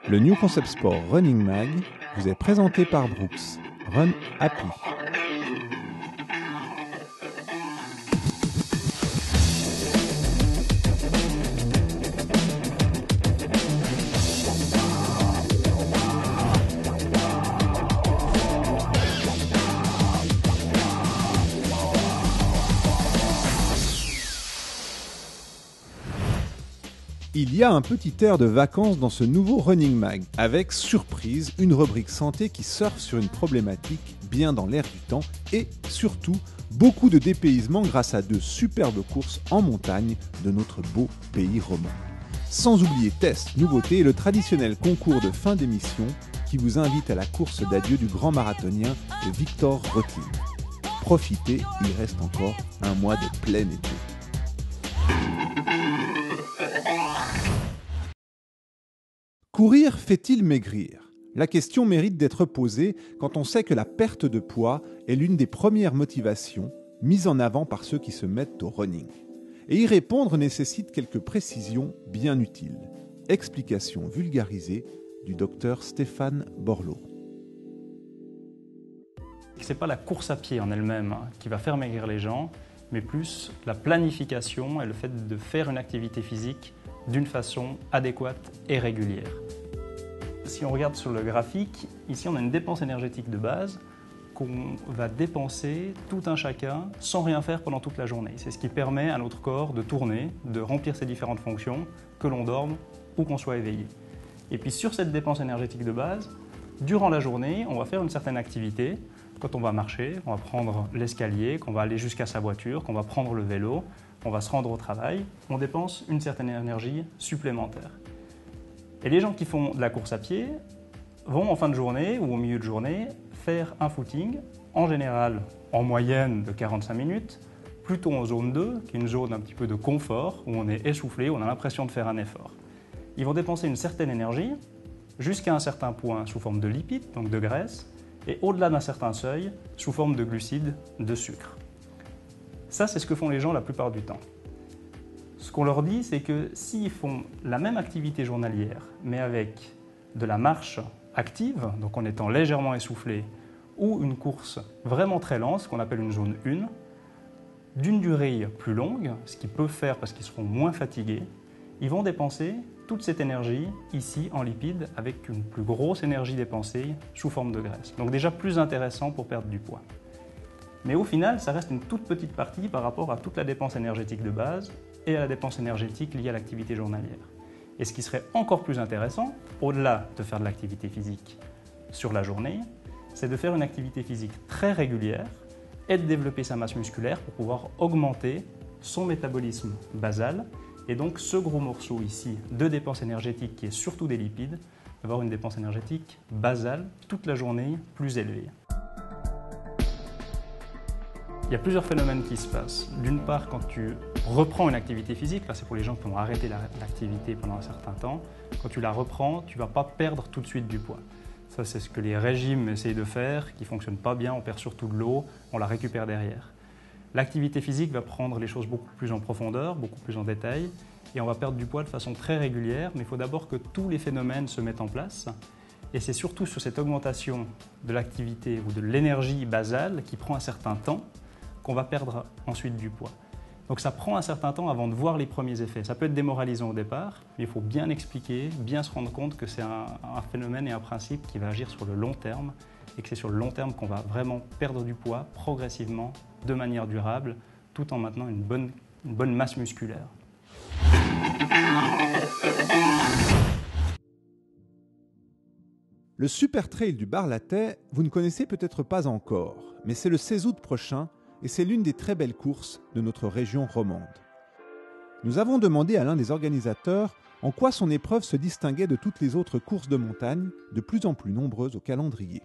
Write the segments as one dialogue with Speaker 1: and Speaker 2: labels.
Speaker 1: Le New Concept Sport Running Mag vous est présenté par Brooks. Run Happy. Il y a un petit air de vacances dans ce nouveau Running Mag, avec, surprise, une rubrique santé qui surfe sur une problématique bien dans l'air du temps et, surtout, beaucoup de dépaysement grâce à de superbes courses en montagne de notre beau pays roman. Sans oublier tests, nouveautés et le traditionnel concours de fin d'émission qui vous invite à la course d'adieu du grand marathonien Victor Röthlin. Profitez, il reste encore un mois de plein été. Courir fait-il maigrir ? La question mérite d'être posée quand on sait que la perte de poids est l'une des premières motivations mises en avant par ceux qui se mettent au running. Et y répondre nécessite quelques précisions bien utiles. Explication vulgarisée du docteur Stéphane Borloo.
Speaker 2: Ce n'est pas la course à pied en elle-même qui va faire maigrir les gens, mais plus la planification et le fait de faire une activité physique d'une façon adéquate et régulière. Si on regarde sur le graphique, ici on a une dépense énergétique de base qu'on va dépenser tout un chacun sans rien faire pendant toute la journée. C'est ce qui permet à notre corps de tourner, de remplir ses différentes fonctions, que l'on dorme ou qu'on soit éveillé. Et puis sur cette dépense énergétique de base, durant la journée, on va faire une certaine activité. Quand on va marcher, on va prendre l'escalier, qu'on va aller jusqu'à sa voiture, qu'on va prendre le vélo, on va se rendre au travail, on dépense une certaine énergie supplémentaire. Et les gens qui font de la course à pied vont en fin de journée ou au milieu de journée faire un footing, en général en moyenne de 45 minutes, plutôt en zone 2, qui est une zone un petit peu de confort, où on est essoufflé, où on a l'impression de faire un effort. Ils vont dépenser une certaine énergie jusqu'à un certain point sous forme de lipides, donc de graisse, et au-delà d'un certain seuil, sous forme de glucides, de sucre. Ça, c'est ce que font les gens la plupart du temps. Ce qu'on leur dit, c'est que s'ils font la même activité journalière, mais avec de la marche active, donc en étant légèrement essoufflé, ou une course vraiment très lente, ce qu'on appelle une zone 1, d'une durée plus longue, ce qu'ils peuvent faire parce qu'ils seront moins fatigués, ils vont dépenser toute cette énergie ici en lipides avec une plus grosse énergie dépensée sous forme de graisse. Donc déjà plus intéressant pour perdre du poids. Mais au final, ça reste une toute petite partie par rapport à toute la dépense énergétique de base et à la dépense énergétique liée à l'activité journalière. Et ce qui serait encore plus intéressant, au-delà de faire de l'activité physique sur la journée, c'est de faire une activité physique très régulière et de développer sa masse musculaire pour pouvoir augmenter son métabolisme basal. Et donc ce gros morceau ici de dépense énergétique qui est surtout des lipides, avoir une dépense énergétique basale toute la journée plus élevée. Il y a plusieurs phénomènes qui se passent. D'une part, quand tu reprends une activité physique, là c'est pour les gens qui ont arrêté l'activité pendant un certain temps, quand tu la reprends, tu ne vas pas perdre tout de suite du poids. Ça c'est ce que les régimes essayent de faire, qui ne fonctionne pas bien, on perd surtout de l'eau, on la récupère derrière. L'activité physique va prendre les choses beaucoup plus en profondeur, beaucoup plus en détail, et on va perdre du poids de façon très régulière, mais il faut d'abord que tous les phénomènes se mettent en place. Et c'est surtout sur cette augmentation de l'activité ou de l'énergie basale qui prend un certain temps qu'on va perdre ensuite du poids. Donc ça prend un certain temps avant de voir les premiers effets. Ça peut être démoralisant au départ, mais il faut bien expliquer, bien se rendre compte que c'est un phénomène et un principe qui va agir sur le long terme et que c'est sur le long terme qu'on va vraiment perdre du poids progressivement, de manière durable, tout en maintenant une bonne masse musculaire.
Speaker 1: Le Super Trail du Bar-Latais, vous ne connaissez peut-être pas encore, mais c'est le 16 août prochain et c'est l'une des très belles courses de notre région romande. Nous avons demandé à l'un des organisateurs en quoi son épreuve se distinguait de toutes les autres courses de montagne, de plus en plus nombreuses au calendrier.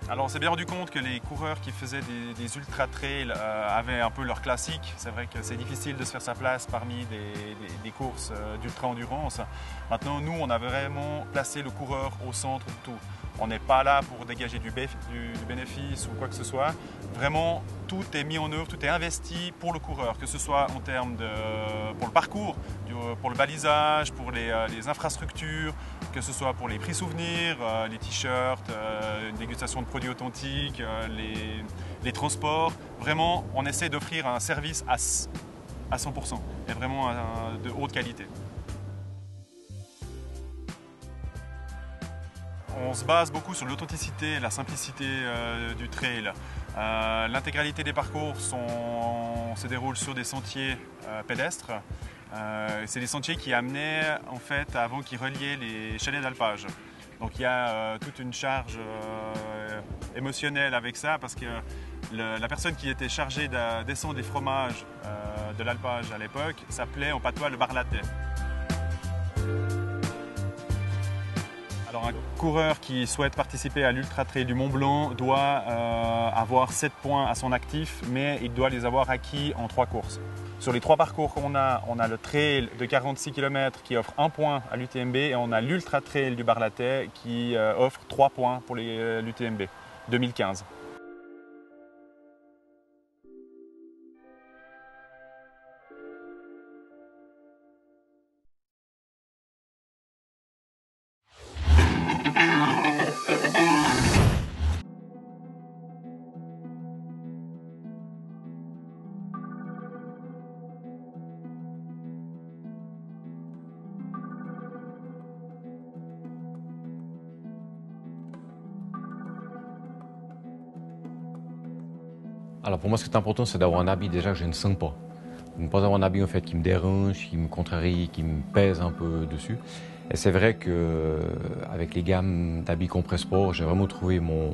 Speaker 3: Alors on s'est bien rendu compte que les coureurs qui faisaient des ultra-trails avaient un peu leur classique. C'est vrai que c'est difficile de se faire sa place parmi des courses d'ultra-endurance. Maintenant, nous, on a vraiment placé le coureur au centre de tout. On n'est pas là pour dégager du bénéfice ou quoi que ce soit. Vraiment, tout est mis en œuvre, tout est investi pour le coureur, que ce soit en termes pour le parcours, pour le balisage, pour les infrastructures, que ce soit pour les prix souvenirs, les t-shirts, une dégustation de produits authentiques, les transports. Vraiment, on essaie d'offrir un service à 100% et vraiment de haute qualité. On se base beaucoup sur l'authenticité et la simplicité du trail. L'intégralité des parcours se déroule sur des sentiers pédestres. C'est des sentiers qui amenaient en fait avant qui reliaient les chalets d'alpage. Donc il y a toute une charge émotionnelle avec ça parce que la personne qui était chargée de descendre des fromages de l'alpage à l'époque s'appelait en patois le barlatais. Alors un coureur qui souhaite participer à l'Ultra Trail du Mont Blanc doit avoir 7 points à son actif, mais il doit les avoir acquis en 3 courses. Sur les 3 parcours qu'on a, on a le trail de 46 km qui offre 1 point à l'UTMB et on a l'Ultra Trail du Barlatais qui offre 3 points pour l'UTMB 2015.
Speaker 4: Alors pour moi, ce qui est important, c'est d'avoir un habit déjà que je ne sens pas. Ne pas avoir un habit en fait qui me dérange, qui me contrarie, qui me pèse un peu dessus. Et c'est vrai qu'avec les gammes d'habits Compressport, j'ai vraiment trouvé mon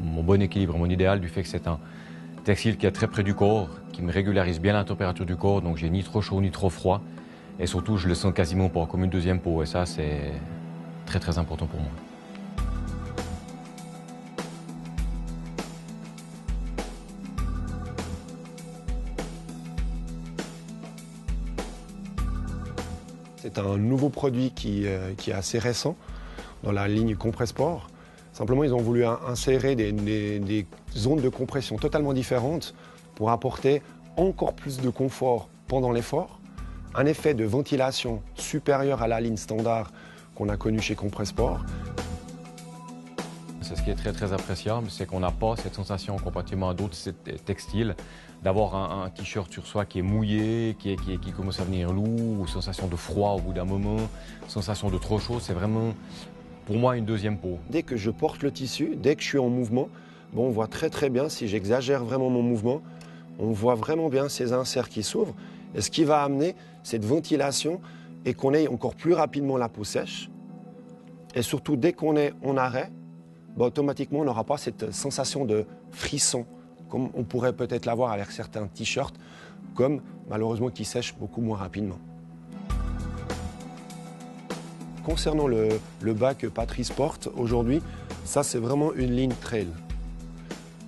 Speaker 4: bon équilibre, mon idéal du fait que c'est un textile qui est très près du corps, qui me régularise bien la température du corps, donc j'ai ni trop chaud ni trop froid. Et surtout, je le sens quasiment pas, comme une deuxième peau. Et ça, c'est très très important pour moi.
Speaker 5: C'est un nouveau produit qui est assez récent dans la ligne Compressport. Simplement, ils ont voulu insérer des zones de compression totalement différentes pour apporter encore plus de confort pendant l'effort, un effet de ventilation supérieur à la ligne standard qu'on a connue chez Compressport.
Speaker 4: C'est ce qui est très très appréciable, c'est qu'on n'a pas cette sensation comparativement à d'autres textiles d'avoir un t-shirt sur soi qui est mouillé, qui commence à venir lourd, ou sensation de froid au bout d'un moment, sensation de trop chaud. C'est vraiment pour moi une deuxième peau.
Speaker 5: Dès que je porte le tissu, dès que je suis en mouvement, on voit très très bien si j'exagère vraiment mon mouvement. On voit vraiment bien ces inserts qui s'ouvrent. Et ce qui va amener cette ventilation et qu'on ait encore plus rapidement la peau sèche. Et surtout, dès qu'on est en arrêt, automatiquement, on n'aura pas cette sensation de frisson, comme on pourrait peut-être l'avoir avec certains t-shirts, comme malheureusement qui sèchent beaucoup moins rapidement. Concernant le bas que Patrice porte aujourd'hui, ça c'est vraiment une ligne trail.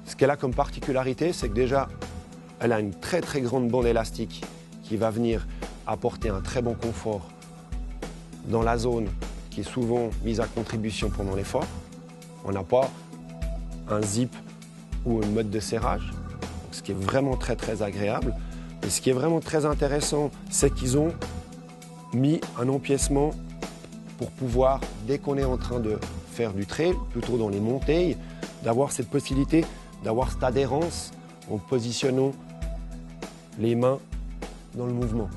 Speaker 5: Ce qu'elle a comme particularité, c'est que déjà, elle a une très très grande bande élastique qui va venir apporter un très bon confort dans la zone qui est souvent mise à contribution pendant l'effort. On n'a pas un zip ou un mode de serrage, donc ce qui est vraiment très très agréable. Et ce qui est vraiment très intéressant, c'est qu'ils ont mis un empiècement pour pouvoir, dès qu'on est en train de faire du trail, plutôt dans les montées, d'avoir cette possibilité d'avoir cette adhérence en positionnant les mains dans le mouvement.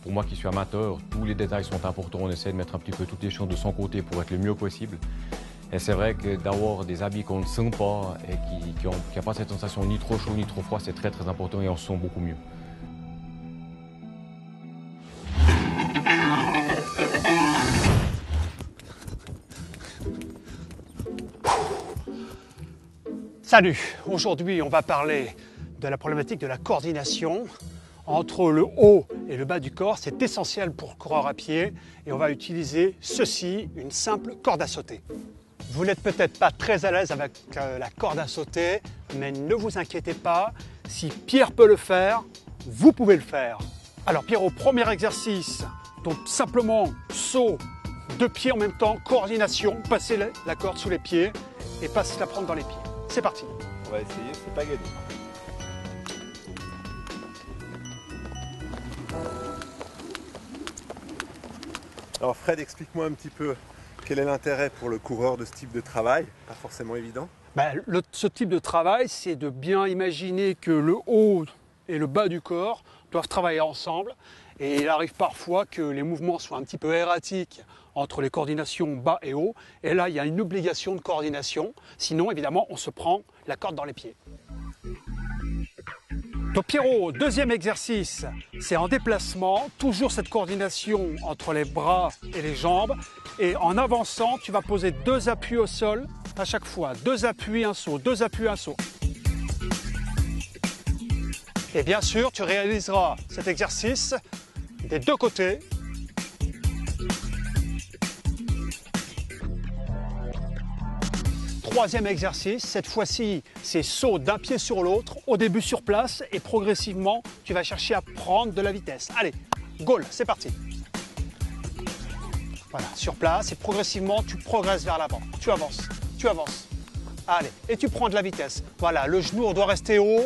Speaker 4: Pour moi qui suis amateur, tous les détails sont importants. On essaie de mettre un petit peu toutes les choses de son côté pour être le mieux possible. Et c'est vrai que d'avoir des habits qu'on ne sent pas et qui n'ont pas cette sensation ni trop chaud ni trop froid, c'est très très important et on se sent beaucoup mieux.
Speaker 6: Salut! Aujourd'hui, on va parler de la problématique de la coordination entre le haut et le bas du corps. C'est essentiel pour le coureur à pied et on va utiliser ceci, une simple corde à sauter. Vous n'êtes peut-être pas très à l'aise avec la corde à sauter, mais ne vous inquiétez pas, si Pierre peut le faire, vous pouvez le faire. Alors Pierre, au premier exercice, donc simplement saut 2 pieds en même temps, coordination, passer la corde sous les pieds et pas se la prendre dans les pieds. C'est parti.
Speaker 1: On va essayer, c'est pas gagné. Alors Fred, explique-moi un petit peu quel est l'intérêt pour le coureur de ce type de travail, pas forcément évident.
Speaker 6: Ce type de travail, c'est de bien imaginer que le haut et le bas du corps doivent travailler ensemble. Et il arrive parfois que les mouvements soient un petit peu erratiques entre les coordinations bas et haut. Et là, il y a une obligation de coordination. Sinon, évidemment, on se prend la corde dans les pieds. Donc Pierrot, deuxième exercice, c'est en déplacement. Toujours cette coordination entre les bras et les jambes. Et en avançant, tu vas poser 2 appuis au sol à chaque fois. 2 appuis, un saut, 2 appuis, un saut. Et bien sûr, tu réaliseras cet exercice des 2 côtés. Troisième exercice, cette fois-ci, c'est saut d'un pied sur l'autre, au début sur place et progressivement, tu vas chercher à prendre de la vitesse. Allez, goal, c'est parti. Voilà, sur place et progressivement, tu progresses vers l'avant. Tu avances, tu avances. Allez, et tu prends de la vitesse. Voilà, le genou doit rester haut,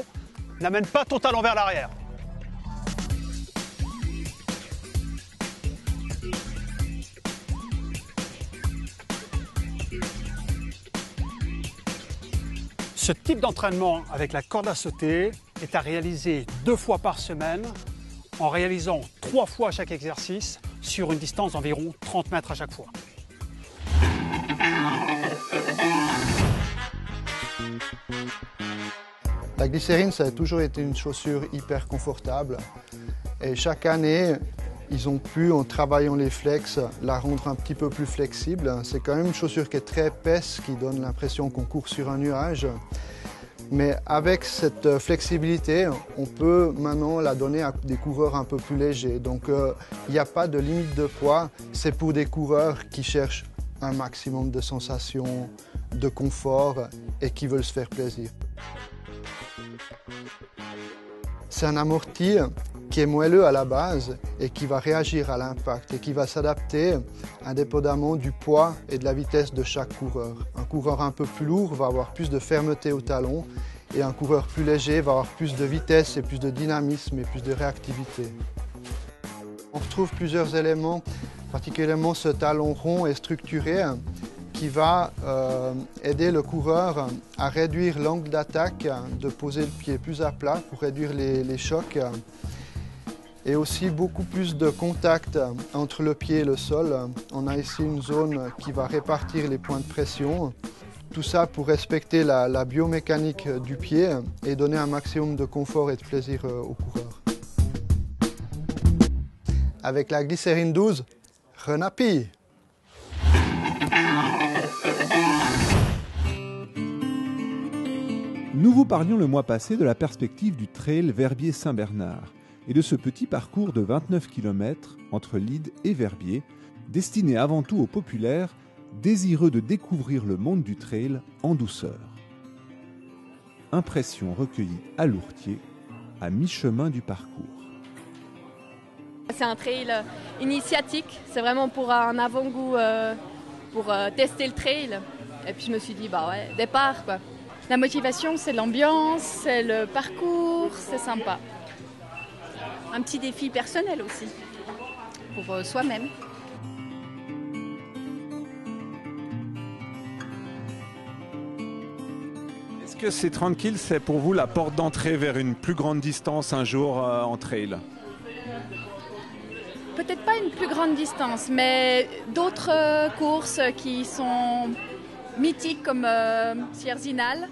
Speaker 6: n'amène pas ton talon vers l'arrière. Ce type d'entraînement avec la corde à sauter est à réaliser 2 fois par semaine en réalisant 3 fois chaque exercice sur une distance d'environ 30 mètres à chaque fois.
Speaker 7: La glycérine, ça a toujours été une chaussure hyper confortable. Et chaque année, ils ont pu, en travaillant les flex, la rendre un petit peu plus flexible. C'est quand même une chaussure qui est très épaisse, qui donne l'impression qu'on court sur un nuage. Mais avec cette flexibilité, on peut maintenant la donner à des coureurs un peu plus légers. Donc il n'y a pas de limite de poids. C'est pour des coureurs qui cherchent un maximum de sensations, de confort et qui veulent se faire plaisir. C'est un amorti qui est moelleux à la base et qui va réagir à l'impact et qui va s'adapter indépendamment du poids et de la vitesse de chaque coureur. Un coureur un peu plus lourd va avoir plus de fermeté au talon et un coureur plus léger va avoir plus de vitesse et plus de dynamisme et plus de réactivité. On retrouve plusieurs éléments, particulièrement ce talon rond et structuré qui va aider le coureur à réduire l'angle d'attaque, de poser le pied plus à plat pour réduire les chocs. Et aussi beaucoup plus de contact entre le pied et le sol. On a ici une zone qui va répartir les points de pression. Tout ça pour respecter la biomécanique du pied et donner un maximum de confort et de plaisir aux coureurs. Avec la glycérine 12, Renapi.
Speaker 1: Nous vous parlions le mois passé de la perspective du trail Verbier-Saint-Bernard et de ce petit parcours de 29 km entre Lide et Verbier, destiné avant tout aux populaires désireux de découvrir le monde du trail en douceur. Impression recueillie à Lourtier, à mi-chemin du parcours.
Speaker 8: C'est un trail initiatique, c'est vraiment pour un avant-goût, pour tester le trail. Et puis je me suis dit, bah ouais, départ quoi.
Speaker 9: La motivation, c'est l'ambiance, c'est le parcours, c'est sympa.
Speaker 10: Un petit défi personnel aussi, pour soi-même.
Speaker 1: Est-ce que c'est tranquille, c'est pour vous la porte d'entrée vers une plus grande distance un jour en trail?
Speaker 9: Peut-être pas une plus grande distance, mais d'autres courses qui sont mythiques comme Sierzinal.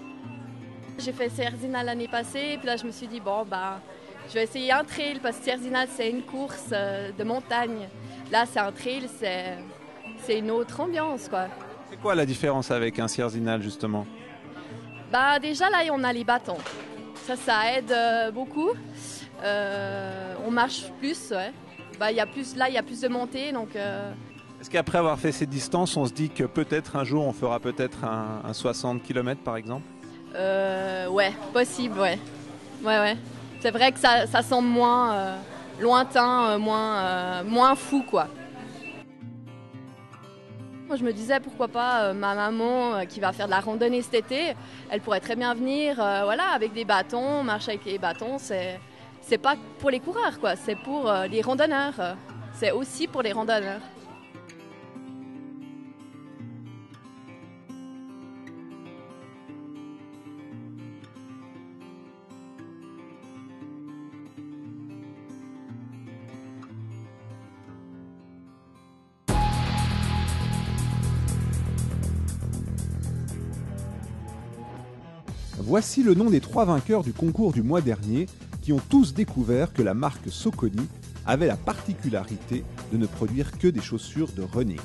Speaker 8: J'ai fait Sierzinal l'année passée, puis là je me suis dit bon bah je vais essayer un trail parce que Sierzinal c'est une course de montagne. Là c'est un trail, c'est une autre ambiance quoi.
Speaker 1: C'est quoi la différence avec un Sierzinal justement?
Speaker 8: Bah déjà là on a les bâtons, ça aide beaucoup. On marche plus, ouais. Bah, il y a plus de montées donc.
Speaker 1: Est-ce qu'après avoir fait ces distances, on se dit que peut-être un jour on fera peut-être un 60 km par exemple?
Speaker 8: Ouais, possible, ouais. Ouais. C'est vrai que ça semble moins lointain, moins fou, quoi. Moi, je me disais, pourquoi pas ma maman qui va faire de la randonnée cet été, elle pourrait très bien venir voilà, avec des bâtons, marcher avec les bâtons. C'est pas pour les coureurs, quoi. C'est pour les randonneurs. C'est aussi pour les randonneurs.
Speaker 1: Voici le nom des 3 vainqueurs du concours du mois dernier qui ont tous découvert que la marque Saucony avait la particularité de ne produire que des chaussures de running.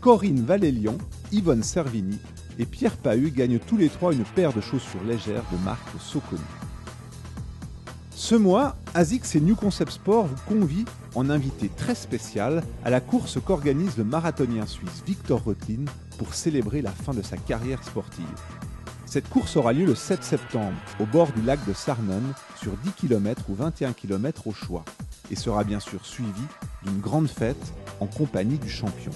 Speaker 1: Corinne Valélian, Yvonne Servini et Pierre Pahu gagnent tous les 3 une paire de chaussures légères de marque Saucony. Ce mois, ASICS et New Concept Sport vous convient en invité très spécial à la course qu'organise le marathonien suisse Viktor Röthlin pour célébrer la fin de sa carrière sportive. Cette course aura lieu le 7 septembre au bord du lac de Sarnen sur 10 km ou 21 km au choix et sera bien sûr suivie d'une grande fête en compagnie du champion.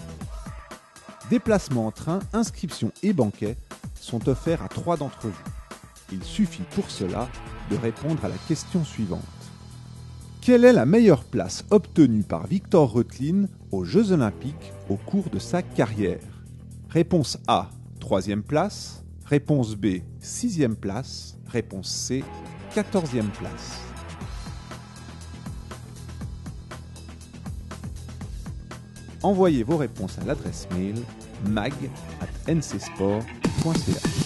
Speaker 1: Déplacement en train, inscription et banquet sont offerts à 3 d'entre vous. Il suffit pour cela de répondre à la question suivante. Quelle est la meilleure place obtenue par Viktor Röthlin aux Jeux Olympiques au cours de sa carrière? Réponse A, 3e place. Réponse B, 6e place. Réponse C, 14e place. Envoyez vos réponses à l'adresse mail mag@ncsport.ch.